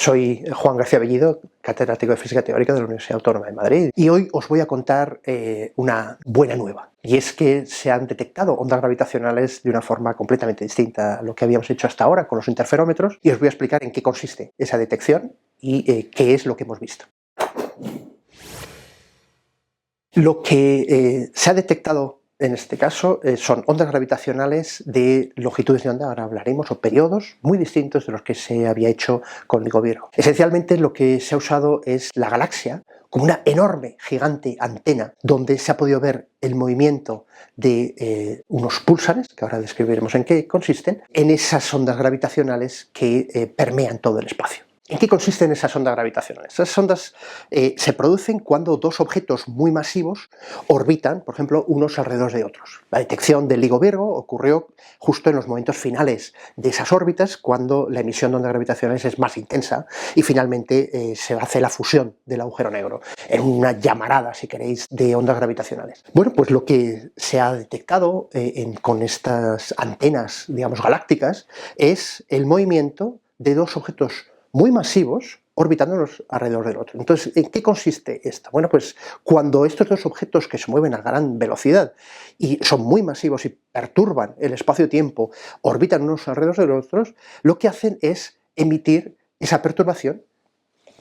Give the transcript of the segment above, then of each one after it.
Soy Juan García Bellido, catedrático de Física Teórica de la Universidad Autónoma de Madrid, y hoy os voy a contar una buena nueva, y es que se han detectado ondas gravitacionales de una forma completamente distinta a lo que habíamos hecho hasta ahora con los interferómetros, y os voy a explicar en qué consiste esa detección y qué es lo que hemos visto. Lo que se ha detectado en este caso son ondas gravitacionales de longitudes de onda, ahora hablaremos, o periodos muy distintos de los que se había hecho con LIGO Virgo. Esencialmente lo que se ha usado es la galaxia como una enorme, gigante antena donde se ha podido ver el movimiento de unos púlsares, que ahora describiremos en qué consisten, en esas ondas gravitacionales que permean todo el espacio. ¿En qué consisten esas ondas gravitacionales? Esas ondas se producen cuando dos objetos muy masivos orbitan, por ejemplo, unos alrededor de otros. La detección del LIGO Virgo ocurrió justo en los momentos finales de esas órbitas, cuando la emisión de ondas gravitacionales es más intensa y finalmente se hace la fusión del agujero negro, en una llamarada, si queréis, de ondas gravitacionales. Bueno, pues lo que se ha detectado con estas antenas, digamos, galácticas, es el movimiento de dos objetos muy masivos orbitándonos alrededor del otro. Entonces, ¿en qué consiste esto? Bueno, pues cuando estos dos objetos que se mueven a gran velocidad y son muy masivos y perturban el espacio-tiempo, orbitan unos alrededor de los otros, lo que hacen es emitir esa perturbación,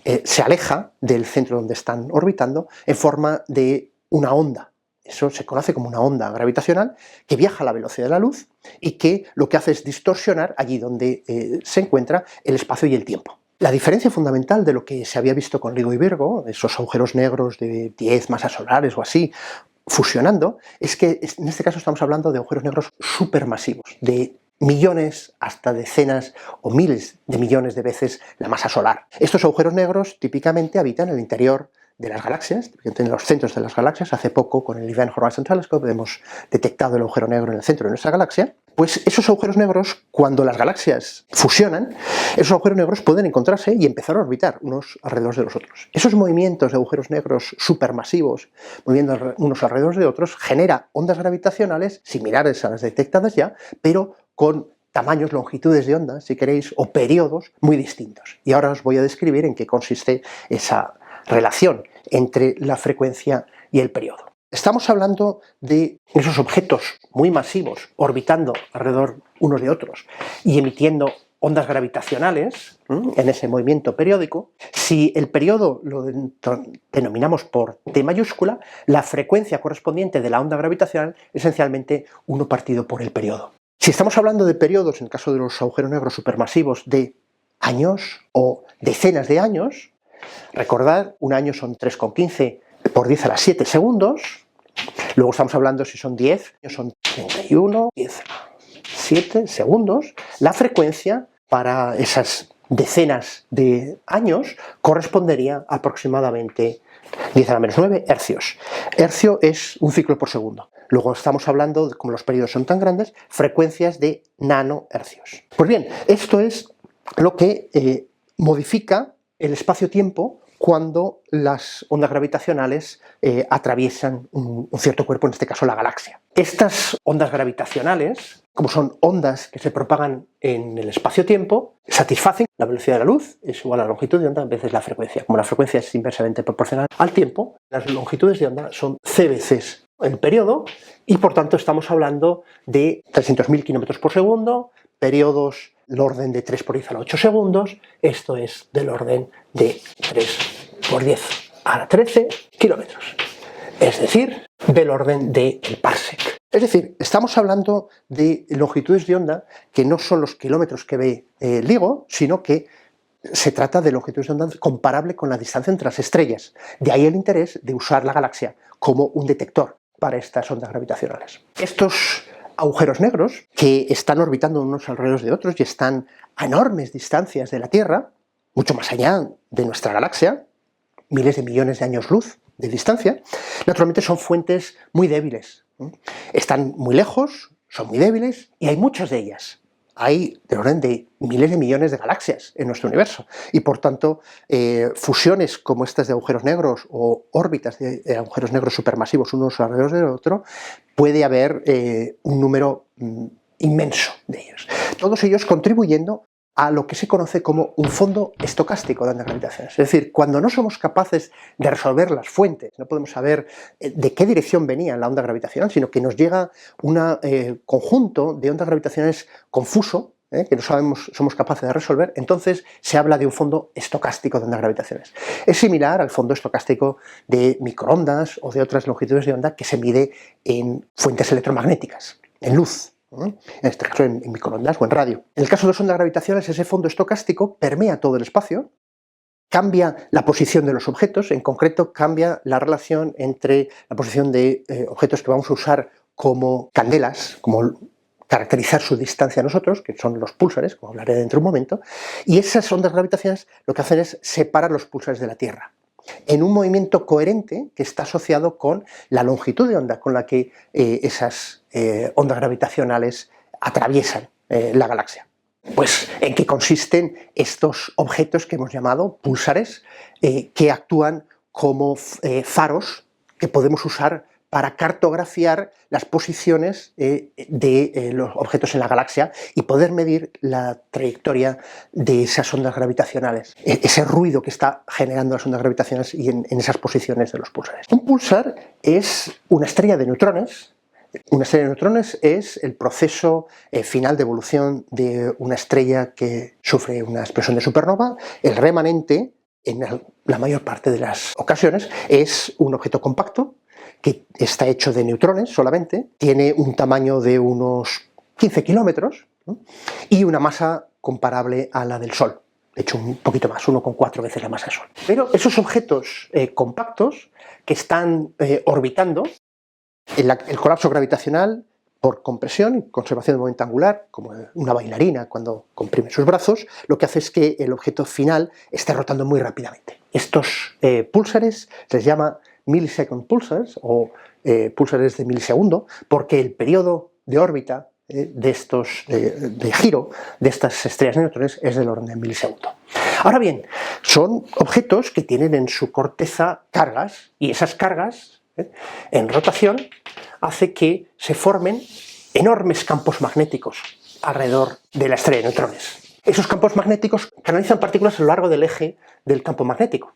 se aleja del centro donde están orbitando en forma de una onda. Eso se conoce como una onda gravitacional que viaja a la velocidad de la luz y que lo que hace es distorsionar allí donde se encuentra el espacio y el tiempo. La diferencia fundamental de lo que se había visto con LIGO y Virgo, esos agujeros negros de 10 masas solares o así, fusionando, es que en este caso estamos hablando de agujeros negros supermasivos, de millones hasta decenas o miles de millones de veces la masa solar. Estos agujeros negros típicamente habitan en el interior de las galaxias, en los centros de las galaxias. Hace poco con el Event Horizon Telescope hemos detectado el agujero negro en el centro de nuestra galaxia. Pues esos agujeros negros, cuando las galaxias fusionan, esos agujeros negros pueden encontrarse y empezar a orbitar unos alrededor de los otros. Esos movimientos de agujeros negros supermasivos, moviendo unos alrededor de otros, genera ondas gravitacionales similares a las detectadas ya, pero con tamaños, longitudes de onda, si queréis, o periodos muy distintos. Y ahora os voy a describir en qué consiste esa relación entre la frecuencia y el periodo. Estamos hablando de esos objetos muy masivos orbitando alrededor unos de otros y emitiendo ondas gravitacionales en ese movimiento periódico. Si el periodo lo denominamos por T mayúscula, la frecuencia correspondiente de la onda gravitacional es esencialmente 1 partido por el periodo. Si estamos hablando de periodos, en el caso de los agujeros negros supermasivos, de años o decenas de años, recordad, un año son 3,15 por 10 a la 7 segundos, luego estamos hablando si son 10, son 31, 10 a la 7 segundos. La frecuencia para esas decenas de años correspondería a aproximadamente 10 a la menos 9 hercios. Hercio es un ciclo por segundo. Luego estamos hablando, como los periodos son tan grandes, frecuencias de nanohercios. Pues bien, esto es lo que modifica el espacio-tiempo cuando las ondas gravitacionales atraviesan un cierto cuerpo, en este caso la galaxia. Estas ondas gravitacionales, como son ondas que se propagan en el espacio-tiempo, satisfacen la velocidad de la luz, es igual a la longitud de onda veces la frecuencia. Como la frecuencia es inversamente proporcional al tiempo, las longitudes de onda son c veces el periodo y por tanto estamos hablando de 300.000 km por segundo, periodos del orden de 3 por 10 a la 8 segundos, esto es del orden de 3 por 10 a la 13 kilómetros, es decir, del orden del parsec. Es decir, estamos hablando de longitudes de onda que no son los kilómetros que ve LIGO, sino que se trata de longitudes de onda comparable con la distancia entre las estrellas. De ahí el interés de usar la galaxia como un detector para estas ondas gravitacionales. Estos agujeros negros, que están orbitando unos alrededor de otros y están a enormes distancias de la Tierra, mucho más allá de nuestra galaxia, miles de millones de años luz de distancia, naturalmente son fuentes muy débiles. Están muy lejos, son muy débiles y hay muchas de ellas. Hay del orden de miles de millones de galaxias en nuestro universo y por tanto fusiones como estas de agujeros negros o órbitas de agujeros negros supermasivos unos alrededor del otro, puede haber un número inmenso de ellos. Todos ellos contribuyendo a lo que se conoce como un fondo estocástico de ondas gravitacionales. Es decir, cuando no somos capaces de resolver las fuentes, no podemos saber de qué dirección venía la onda gravitacional, sino que nos llega un conjunto de ondas gravitacionales confuso, que no somos capaces de resolver, entonces se habla de un fondo estocástico de ondas gravitacionales. Es similar al fondo estocástico de microondas o de otras longitudes de onda que se mide en fuentes electromagnéticas, en luz. En este caso en microondas o en radio. En el caso de las ondas gravitacionales, ese fondo estocástico permea todo el espacio, cambia la posición de los objetos, en concreto cambia la relación entre la posición de objetos que vamos a usar como candelas, como caracterizar su distancia a nosotros, que son los púlsares, como hablaré dentro de un momento, y esas ondas gravitacionales lo que hacen es separar los púlsares de la Tierra, en un movimiento coherente que está asociado con la longitud de onda con la que esas ondas gravitacionales atraviesan la galaxia. Pues en qué consisten estos objetos que hemos llamado púlsares, que actúan como faros que podemos usar para cartografiar las posiciones de los objetos en la galaxia y poder medir la trayectoria de esas ondas gravitacionales, ese ruido que está generando las ondas gravitacionales y en esas posiciones de los púlsares. Un púlsar es una estrella de neutrones. Una estrella de neutrones es el proceso final de evolución de una estrella que sufre una explosión de supernova. El remanente, en la mayor parte de las ocasiones, es un objeto compacto que está hecho de neutrones solamente, tiene un tamaño de unos 15 kilómetros, ¿no?, y una masa comparable a la del Sol, de hecho un poquito más, 1,4 veces la masa del Sol. Pero esos objetos compactos que están orbitando, el colapso gravitacional por compresión y conservación de momento angular, como una bailarina cuando comprime sus brazos, lo que hace es que el objeto final esté rotando muy rápidamente. Estos púlsares se les llama millisecond pulsars o púlsares de milisegundo, porque el periodo de órbita de giro de estas estrellas de neutrones es del orden de milisegundo. Ahora bien, son objetos que tienen en su corteza cargas, y esas cargas en rotación hace que se formen enormes campos magnéticos alrededor de la estrella de neutrones. Esos campos magnéticos canalizan partículas a lo largo del eje del campo magnético,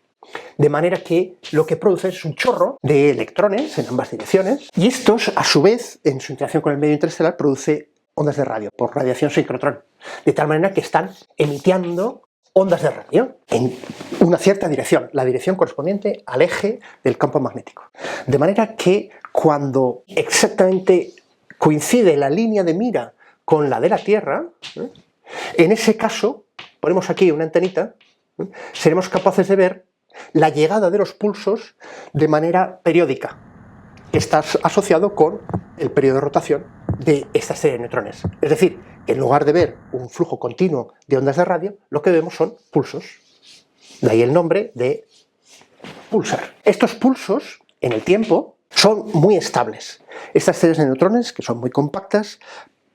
de manera que lo que produce es un chorro de electrones en ambas direcciones, y estos, a su vez, en su interacción con el medio interestelar, produce ondas de radio, por radiación sincrotrón, de tal manera que están emitiendo ondas de radio en una cierta dirección, la dirección correspondiente al eje del campo magnético. De manera que cuando exactamente coincide la línea de mira con la de la Tierra, en ese caso, ponemos aquí una antenita, seremos capaces de ver la llegada de los pulsos de manera periódica, que está asociado con el periodo de rotación de esta estrella de neutrones. Es decir, que en lugar de ver un flujo continuo de ondas de radio, lo que vemos son pulsos. De ahí el nombre de pulsar. Estos pulsos, en el tiempo, son muy estables. Estas estrellas de neutrones, que son muy compactas,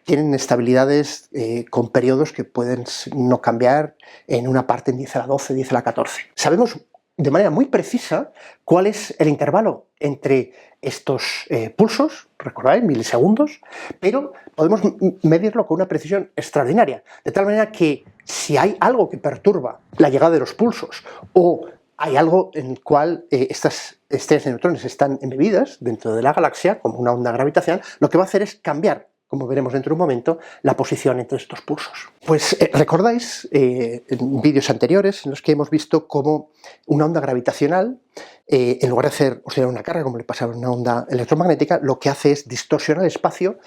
tienen estabilidades con periodos que pueden no cambiar en una parte en 10 a la 12, 10 a la 14. Sabemos de manera muy precisa cuál es el intervalo entre estos pulsos, recordáis, milisegundos, pero podemos medirlo con una precisión extraordinaria, de tal manera que si hay algo que perturba la llegada de los pulsos o hay algo en el cual estas estrellas de neutrones están embebidas dentro de la galaxia, como una onda gravitacional, lo que va a hacer es cambiar, como veremos dentro de un momento, la posición entre estos pulsos. Pues recordáis en vídeos anteriores en los que hemos visto cómo una onda gravitacional, en lugar de hacer oscilar una carga como le pasa a una onda electromagnética, lo que hace es distorsionar el espacio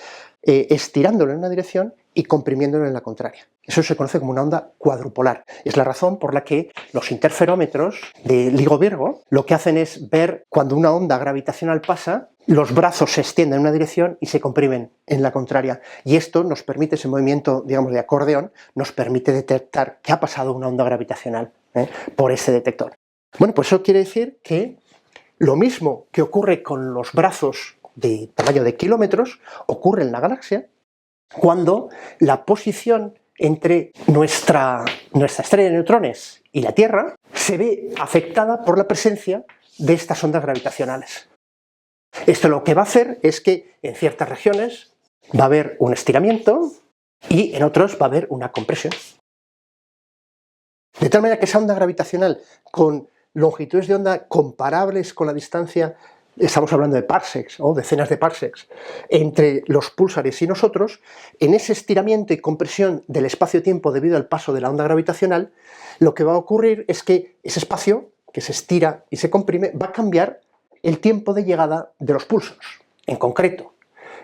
estirándolo en una dirección y comprimiéndolo en la contraria. Eso se conoce como una onda cuadrupolar. Es la razón por la que los interferómetros de LIGO-Virgo lo que hacen es ver cuando una onda gravitacional pasa, los brazos se extienden en una dirección y se comprimen en la contraria. Y esto nos permite, ese movimiento, digamos, de acordeón, nos permite detectar que ha pasado una onda gravitacional por ese detector. Bueno, pues eso quiere decir que lo mismo que ocurre con los brazos de tamaño de kilómetros, ocurre en la galaxia cuando la posición entre nuestra estrella de neutrones y la Tierra se ve afectada por la presencia de estas ondas gravitacionales. Esto lo que va a hacer es que en ciertas regiones va a haber un estiramiento y en otros va a haber una compresión. De tal manera que esa onda gravitacional con longitudes de onda comparables con la distancia, estamos hablando de parsecs o decenas de parsecs, entre los púlsares y nosotros, en ese estiramiento y compresión del espacio-tiempo debido al paso de la onda gravitacional, lo que va a ocurrir es que ese espacio, que se estira y se comprime, va a cambiar el tiempo de llegada de los pulsos. En concreto,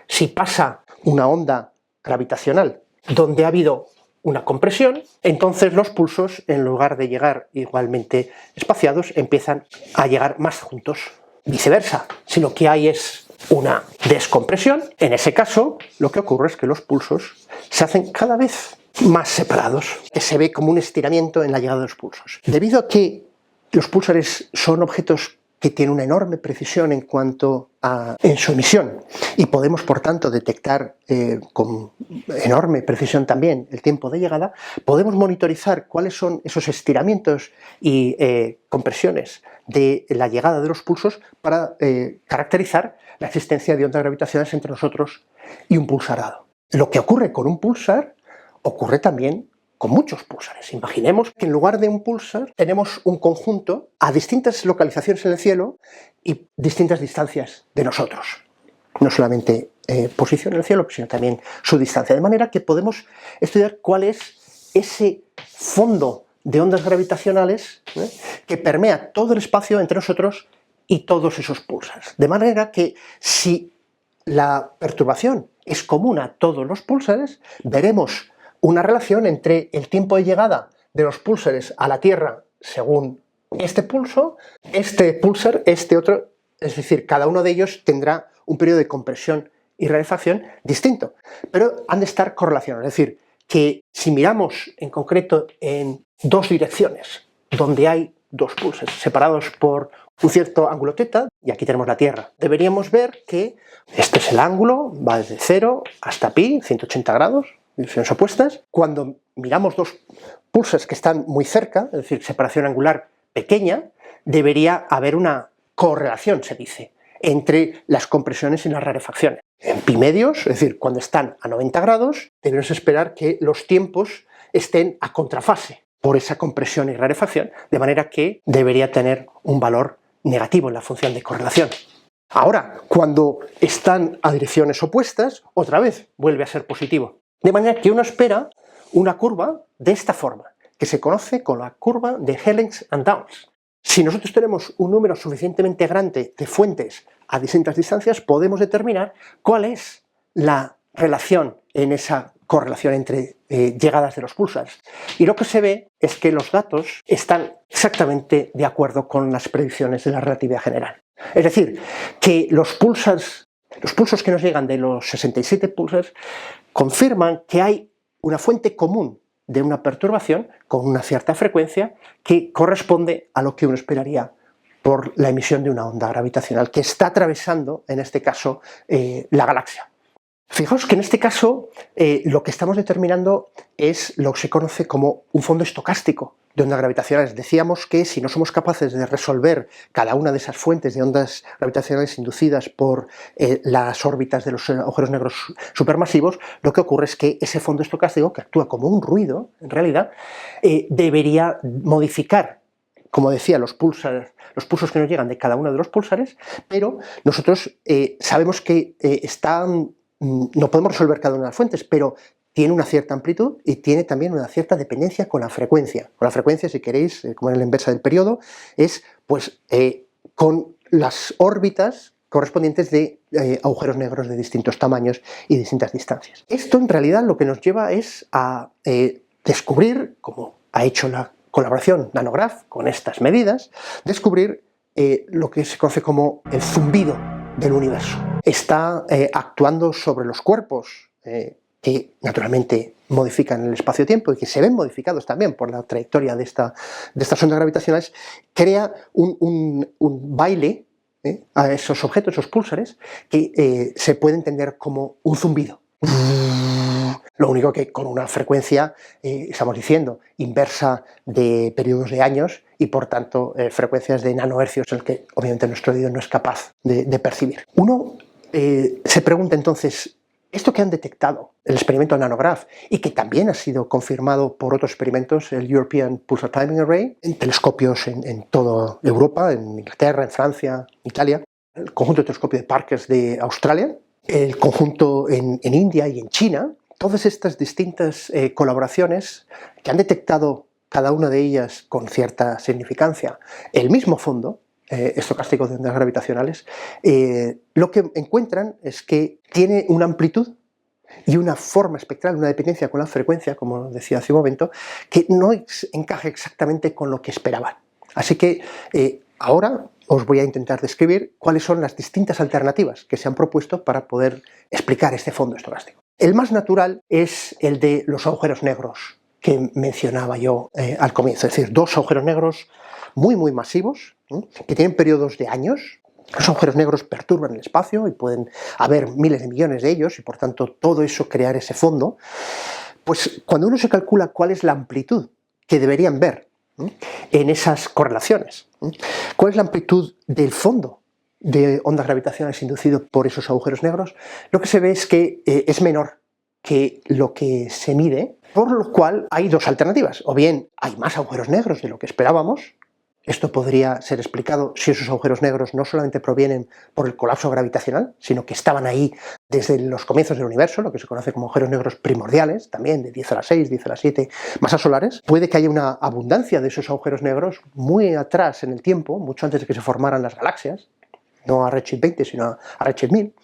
si pasa una onda gravitacional donde ha habido una compresión, entonces los pulsos, en lugar de llegar igualmente espaciados, empiezan a llegar más juntos. Viceversa, si lo que hay es una descompresión, en ese caso lo que ocurre es que los pulsos se hacen cada vez más separados, que se ve como un estiramiento en la llegada de los pulsos. Debido a que los púlsares son objetos que tienen una enorme precisión en su emisión y podemos por tanto detectar con enorme precisión también el tiempo de llegada, podemos monitorizar cuáles son esos estiramientos y compresiones de la llegada de los pulsos para caracterizar la existencia de ondas gravitacionales entre nosotros y un pulsar dado. Lo que ocurre con un pulsar ocurre también con muchos púlsares. Imaginemos que en lugar de un púlsar tenemos un conjunto a distintas localizaciones en el cielo y distintas distancias de nosotros. No solamente posición en el cielo, sino también su distancia. De manera que podemos estudiar cuál es ese fondo de ondas gravitacionales que permea todo el espacio entre nosotros y todos esos púlsares. De manera que si la perturbación es común a todos los púlsares, veremos una relación entre el tiempo de llegada de los púlsares a la Tierra según este pulso, este púlsar, este otro, es decir, cada uno de ellos tendrá un periodo de compresión y rarefacción distinto, pero han de estar correlacionados, es decir, que si miramos en concreto en dos direcciones, donde hay dos púlsares separados por un cierto ángulo θ, y aquí tenemos la Tierra, deberíamos ver que este es el ángulo, va desde 0 hasta pi, 180 grados, direcciones opuestas. Cuando miramos dos pulsos que están muy cerca, es decir, separación angular pequeña, debería haber una correlación, se dice, entre las compresiones y las rarefacciones. En pi medios, es decir, cuando están a 90 grados, debemos esperar que los tiempos estén a contrafase por esa compresión y rarefacción, de manera que debería tener un valor negativo en la función de correlación. Ahora, cuando están a direcciones opuestas, otra vez vuelve a ser positivo. De manera que uno espera una curva de esta forma, que se conoce como la curva de Helling and Downs. Si nosotros tenemos un número suficientemente grande de fuentes a distintas distancias, podemos determinar cuál es la relación en esa correlación entre llegadas de los púlsares. Y lo que se ve es que los datos están exactamente de acuerdo con las predicciones de la relatividad general. Es decir, que los pulsos que nos llegan de los 67 pulsars confirman que hay una fuente común de una perturbación con una cierta frecuencia que corresponde a lo que uno esperaría por la emisión de una onda gravitacional que está atravesando, en este caso, la galaxia. Fijaos que en este caso lo que estamos determinando es lo que se conoce como un fondo estocástico de ondas gravitacionales. Decíamos que si no somos capaces de resolver cada una de esas fuentes de ondas gravitacionales inducidas por las órbitas de los agujeros negros supermasivos, lo que ocurre es que ese fondo estocástico, que actúa como un ruido, en realidad, debería modificar, como decía, los pulsos que nos llegan de cada uno de los pulsares, pero nosotros sabemos que no podemos resolver cada una de las fuentes, pero tiene una cierta amplitud y tiene también una cierta dependencia con la frecuencia. Con la frecuencia, si queréis, como en la inversa del periodo, es pues con las órbitas correspondientes de agujeros negros de distintos tamaños y distintas distancias. Esto en realidad lo que nos lleva es a descubrir, como ha hecho la colaboración NanoGraph con estas medidas, descubrir lo que se conoce como el zumbido del universo. Está actuando sobre los cuerpos que naturalmente modifican el espacio-tiempo y que se ven modificados también por la trayectoria de estas ondas gravitacionales, crea un baile a esos objetos, esos púlsares, que se puede entender como un zumbido. Lo único que con una frecuencia, estamos diciendo, inversa de periodos de años y por tanto frecuencias de nanohercios, el que obviamente nuestro oído no es capaz de percibir. Uno se pregunta entonces, Esto que han detectado, el experimento Nanograph, y que también ha sido confirmado por otros experimentos, el European Pulsar Timing Array, en telescopios en toda Europa, en Inglaterra, en Francia, Italia, el conjunto de telescopio de Parkes de Australia, el conjunto en India y en China, todas estas distintas colaboraciones que han detectado cada una de ellas con cierta significancia el mismo fondo estocástico de ondas gravitacionales, lo que encuentran es que tiene una amplitud y una forma espectral, una dependencia con la frecuencia, como decía hace un momento, que no encaja exactamente con lo que esperaban. Así que ahora os voy a intentar describir cuáles son las distintas alternativas que se han propuesto para poder explicar este fondo estocástico. El más natural es el de los agujeros negros que mencionaba yo al comienzo, es decir, dos agujeros negros muy masivos, que tienen periodos de años. Los agujeros negros perturban el espacio y pueden haber miles de millones de ellos y por tanto todo eso crear ese fondo. Pues cuando uno se calcula cuál es la amplitud que deberían ver en esas correlaciones, cuál es la amplitud del fondo de ondas gravitacionales inducido por esos agujeros negros, lo que se ve es que es menor que lo que se mide, por lo cual hay dos alternativas: o bien hay más agujeros negros de lo que esperábamos. Esto podría ser explicado si esos agujeros negros no solamente provienen por el colapso gravitacional, sino que estaban ahí desde los comienzos del universo, lo que se conoce como agujeros negros primordiales, también de 10 a la 6, 10 a la 7 masas solares. Puede que haya una abundancia de esos agujeros negros muy atrás en el tiempo, mucho antes de que se formaran las galaxias, no a Redshift 20, sino a Redshift 1000,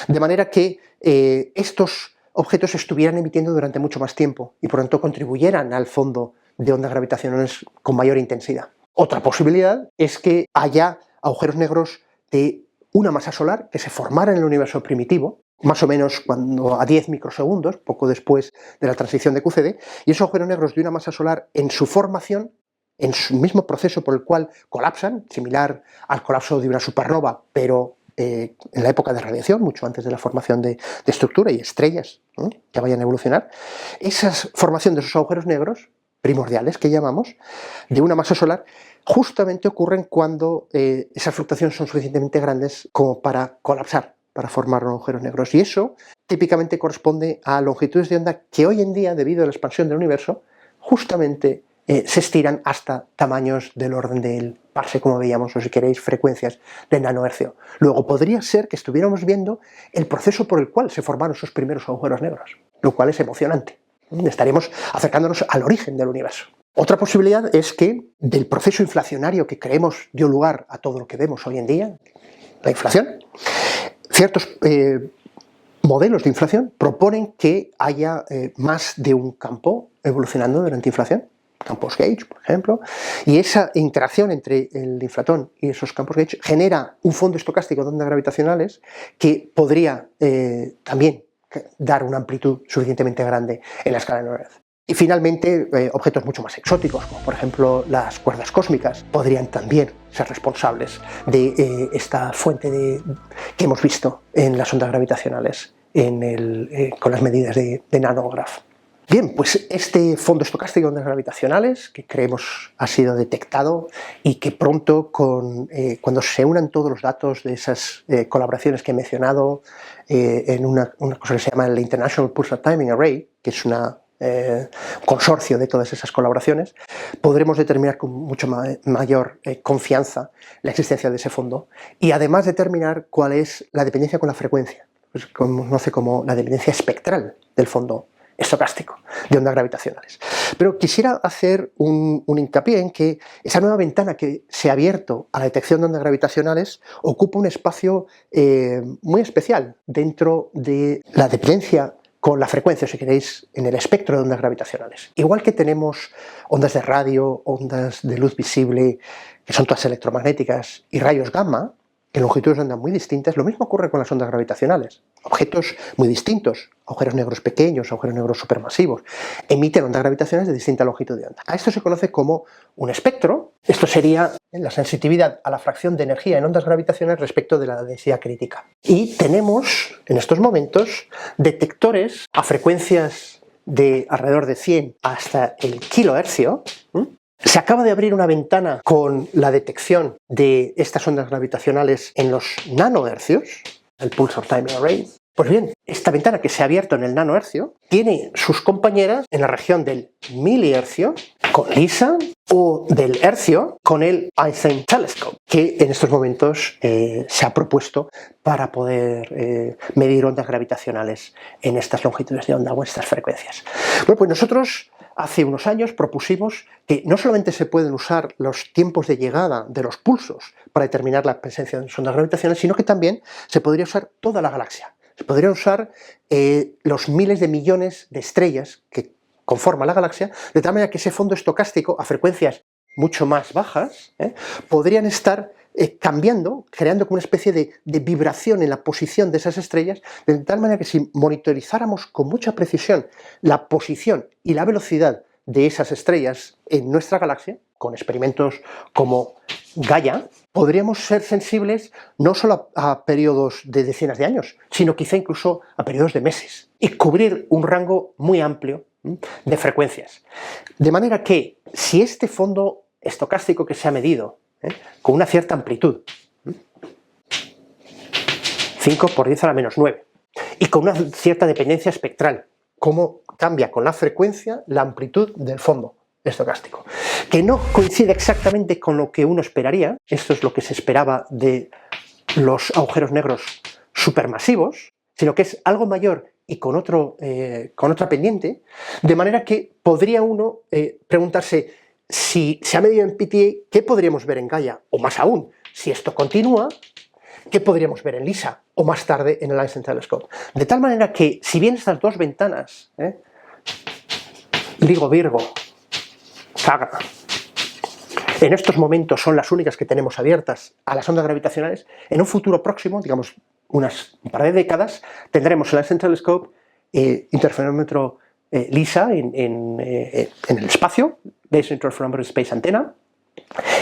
de manera que estos objetos estuvieran emitiendo durante mucho más tiempo y por lo tanto contribuyeran al fondo de ondas gravitacionales con mayor intensidad. Otra posibilidad es que haya agujeros negros de una masa solar que se formaran en el universo primitivo, más o menos a 10 microsegundos, poco después de la transición de QCD, y esos agujeros negros de una masa solar en su formación, en su mismo proceso por el cual colapsan, similar al colapso de una supernova, pero en la época de radiación, mucho antes de la formación de estructura y estrellas que vayan a evolucionar, esa formación de esos agujeros negros primordiales que llamamos, de una masa solar, justamente ocurren cuando esas fluctuaciones son suficientemente grandes como para colapsar, para formar agujeros negros. Y eso típicamente corresponde a longitudes de onda que hoy en día, debido a la expansión del universo, justamente se estiran hasta tamaños del orden del parsec, como veíamos, o si queréis, frecuencias de nanohercio. Luego podría ser que estuviéramos viendo el proceso por el cual se formaron esos primeros agujeros negros, lo cual es emocionante. Estaremos acercándonos al origen del universo. Otra posibilidad es que del proceso inflacionario que creemos dio lugar a todo lo que vemos hoy en día, la inflación, ciertos modelos de inflación proponen que haya más de un campo evolucionando durante inflación, campos Gauge, por ejemplo, y esa interacción entre el inflatón y esos campos Gauge genera un fondo estocástico de ondas gravitacionales que podría también dar una amplitud suficientemente grande en la escala de Noeth. Y finalmente, objetos mucho más exóticos, como por ejemplo las cuerdas cósmicas, podrían también ser responsables de esta fuente que hemos visto en las ondas gravitacionales con las medidas de Nanograph. Bien, pues este fondo estocástico de ondas gravitacionales, que creemos ha sido detectado y que pronto, cuando se unan todos los datos de esas colaboraciones que he mencionado en una cosa que se llama el International Pulsar Timing Array, que es un consorcio de todas esas colaboraciones, podremos determinar con mucho mayor confianza la existencia de ese fondo y además determinar cuál es la dependencia con la frecuencia, pues se conoce como la dependencia espectral del fondo estocástico de ondas gravitacionales. Pero quisiera hacer un hincapié en que esa nueva ventana que se ha abierto a la detección de ondas gravitacionales ocupa un espacio muy especial dentro de la dependencia con la frecuencia, si queréis, en el espectro de ondas gravitacionales. Igual que tenemos ondas de radio, ondas de luz visible, que son todas electromagnéticas, y rayos gamma, en longitudes de onda muy distintas, lo mismo ocurre con las ondas gravitacionales. Objetos muy distintos, agujeros negros pequeños, agujeros negros supermasivos, emiten ondas gravitacionales de distinta longitud de onda. A esto se conoce como un espectro. Esto sería la sensitividad a la fracción de energía en ondas gravitacionales respecto de la densidad crítica. Y tenemos, en estos momentos, detectores a frecuencias de alrededor de 100 hasta el kilohercio. Se acaba de abrir una ventana con la detección de estas ondas gravitacionales en los nanohercios, el Pulsar Timing Array, Pues bien, esta ventana que se ha abierto en el nanohercio tiene sus compañeras en la región del milihercio con LISA o del hercio con el Einstein Telescope, que en estos momentos se ha propuesto para poder medir ondas gravitacionales en estas longitudes de onda o en estas frecuencias. Bueno, pues nosotros hace unos años propusimos que no solamente se pueden usar los tiempos de llegada de los pulsos para determinar la presencia de ondas gravitacionales, sino que también se podría usar toda la galaxia. Se podría usar los miles de millones de estrellas que conforman la galaxia, de tal manera que ese fondo estocástico a frecuencias mucho más bajas podrían estar cambiando, creando como una especie de vibración en la posición de esas estrellas, de tal manera que si monitorizáramos con mucha precisión la posición y la velocidad de esas estrellas en nuestra galaxia, con experimentos como Gaia, podríamos ser sensibles no solo a periodos de decenas de años, sino quizá incluso a periodos de meses, y cubrir un rango muy amplio de frecuencias. De manera que si este fondo estocástico que se ha medido con una cierta amplitud, 5 por 10 a la menos 9, y con una cierta dependencia espectral, cómo cambia con la frecuencia la amplitud del fondo estocástico, que no coincide exactamente con lo que uno esperaría. Esto es lo que se esperaba de los agujeros negros supermasivos, sino que es algo mayor y con otra pendiente, de manera que podría uno preguntarse, si se ha medido en PTA, ¿qué podríamos ver en Gaia? O más aún, si esto continúa, ¿qué podríamos ver en LISA? O más tarde en el Einstein Telescope. De tal manera que, si bien estas dos ventanas, LIGO Virgo, Saga, en estos momentos son las únicas que tenemos abiertas a las ondas gravitacionales, en un futuro próximo, digamos un par de décadas, tendremos el Einstein Telescope, interferómetro LISA en el espacio, Laser Interferometer Space Antenna,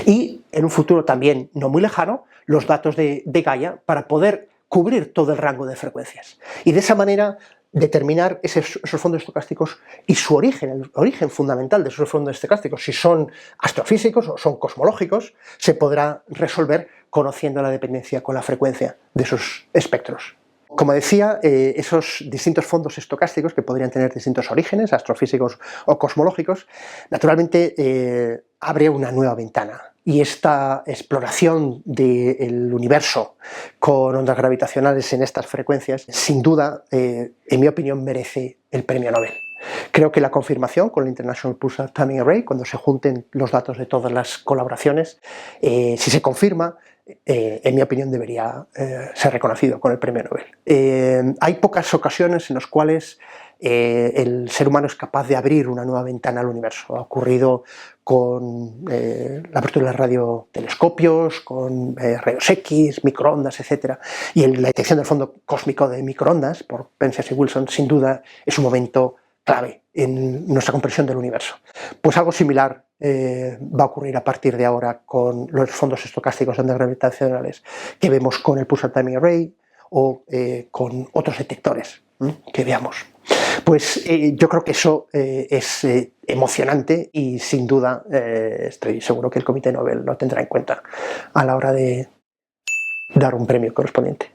y en un futuro también no muy lejano, los datos de Gaia para poder cubrir todo el rango de frecuencias. Y de esa manera determinar esos fondos estocásticos y su origen, el origen fundamental de esos fondos estocásticos, si son astrofísicos o son cosmológicos, se podrá resolver conociendo la dependencia con la frecuencia de esos espectros. Como decía, esos distintos fondos estocásticos, que podrían tener distintos orígenes, astrofísicos o cosmológicos, naturalmente abre una nueva ventana. Y esta exploración del universo con ondas gravitacionales en estas frecuencias, sin duda, en mi opinión, merece el premio Nobel. Creo que la confirmación con el International Pulsar Timing Array, cuando se junten los datos de todas las colaboraciones, si se confirma, en mi opinión debería ser reconocido con el premio Nobel. Hay pocas ocasiones en las cuales el ser humano es capaz de abrir una nueva ventana al universo. Ha ocurrido con la apertura de radiotelescopios, con rayos X, microondas, etc. Y la detección del fondo cósmico de microondas por Penzias y Wilson, sin duda, es un momento clave en nuestra comprensión del universo. Pues algo similar va a ocurrir a partir de ahora con los fondos estocásticos de ondas gravitacionales que vemos con el Pulsar Timing Array o con otros detectores que veamos. Pues yo creo que eso es emocionante y sin duda estoy seguro que el Comité Nobel lo tendrá en cuenta a la hora de dar un premio correspondiente.